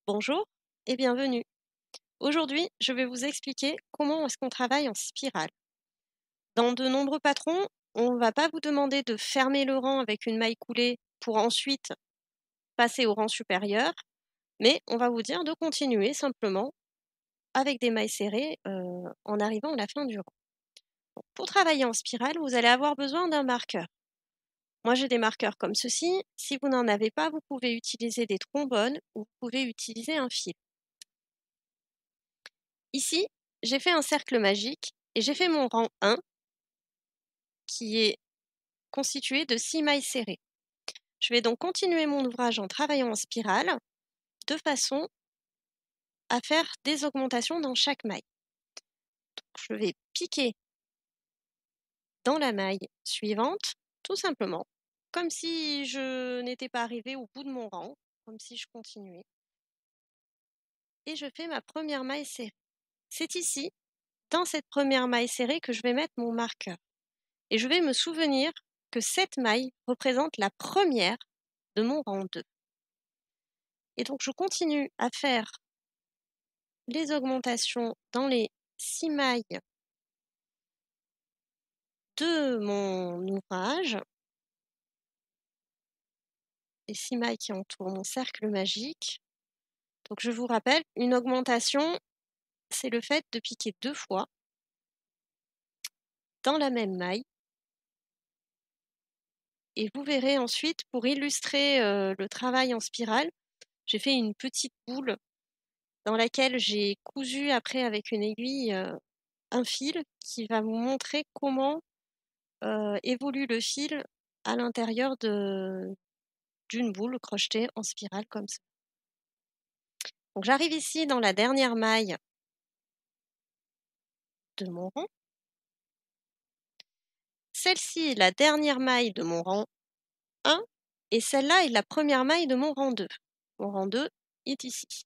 Bonjour et bienvenue. Aujourd'hui, je vais vous expliquer comment est-ce qu'on travaille en spirale. Dans de nombreux patrons, on ne va pas vous demander de fermer le rang avec une maille coulée pour ensuite passer au rang supérieur, mais on va vous dire de continuer simplement avec des mailles serrées en arrivant à la fin du rang. Donc, pour travailler en spirale, vous allez avoir besoin d'un marqueur. Moi, j'ai des marqueurs comme ceci. Si vous n'en avez pas, vous pouvez utiliser des trombones ou vous pouvez utiliser un fil. Ici, j'ai fait un cercle magique et j'ai fait mon rang 1 qui est constitué de 6 mailles serrées. Je vais donc continuer mon ouvrage en travaillant en spirale de façon à faire des augmentations dans chaque maille. Donc, je vais piquer dans la maille suivante, tout simplement, comme si je n'étais pas arrivée au bout de mon rang, comme si je continuais. Et je fais ma première maille serrée. C'est ici, dans cette première maille serrée, que je vais mettre mon marqueur. Et je vais me souvenir que cette maille représente la première de mon rang 2. Et donc je continue à faire les augmentations dans les 6 mailles de mon ouvrage, les 6 mailles qui entourent mon cercle magique. Donc je vous rappelle, une augmentation, c'est le fait de piquer 2 fois dans la même maille. Et vous verrez ensuite, pour illustrer le travail en spirale, j'ai fait une petite boule dans laquelle j'ai cousu après avec une aiguille un fil qui va vous montrer comment évolue le fil à l'intérieur d'une boule crochetée en spirale comme ça. Donc j'arrive ici dans la dernière maille de mon rang. Celle-ci est la dernière maille de mon rang 1 et celle-là est la première maille de mon rang 2. Mon rang 2 est ici.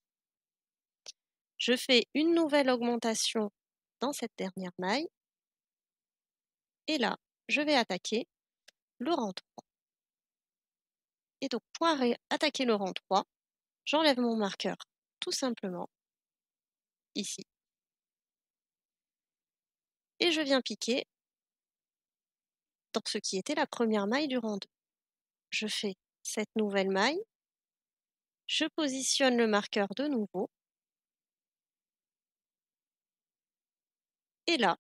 Je fais une nouvelle augmentation dans cette dernière maille et là, je vais attaquer le rang 3. Et donc pour attaquer le rang 3, j'enlève mon marqueur tout simplement ici. Et je viens piquer dans ce qui était la première maille du rang 2. Je fais cette nouvelle maille, je positionne le marqueur de nouveau, et là,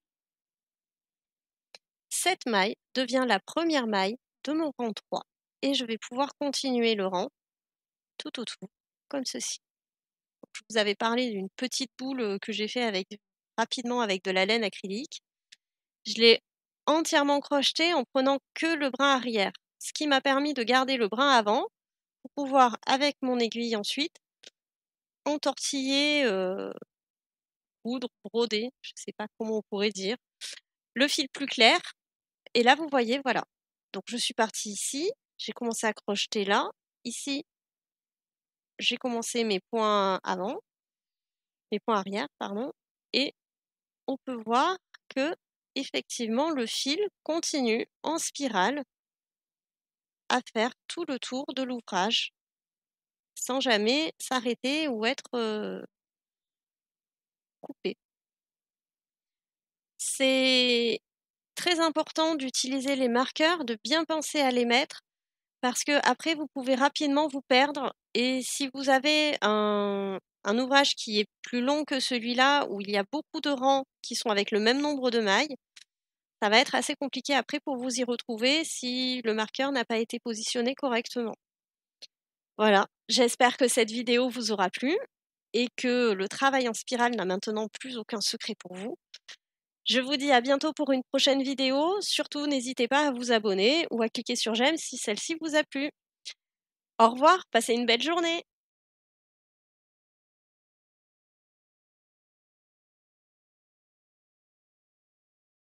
cette maille devient la première maille de mon rang 3, et je vais pouvoir continuer le rang tout autour, comme ceci. Donc, je vous avais parlé d'une petite boule que j'ai fait rapidement avec de la laine acrylique. Je l'ai entièrement crochetée en prenant que le brin arrière, ce qui m'a permis de garder le brin avant pour pouvoir, avec mon aiguille ensuite, entortiller, coudre, broder, je ne sais pas comment on pourrait dire, le fil plus clair. Et là, vous voyez, voilà. Donc, je suis partie ici, j'ai commencé à crocheter là. Ici, j'ai commencé mes points arrière, pardon. Et on peut voir que, effectivement, le fil continue en spirale à faire tout le tour de l'ouvrage sans jamais s'arrêter ou être coupé. C'est très important d'utiliser les marqueurs, de bien penser à les mettre parce que après vous pouvez rapidement vous perdre et si vous avez un ouvrage qui est plus long que celui-là où il y a beaucoup de rangs qui sont avec le même nombre de mailles, ça va être assez compliqué après pour vous y retrouver si le marqueur n'a pas été positionné correctement. Voilà, j'espère que cette vidéo vous aura plu et que le travail en spirale n'a maintenant plus aucun secret pour vous. Je vous dis à bientôt pour une prochaine vidéo. Surtout, n'hésitez pas à vous abonner ou à cliquer sur j'aime si celle-ci vous a plu. Au revoir, passez une belle journée.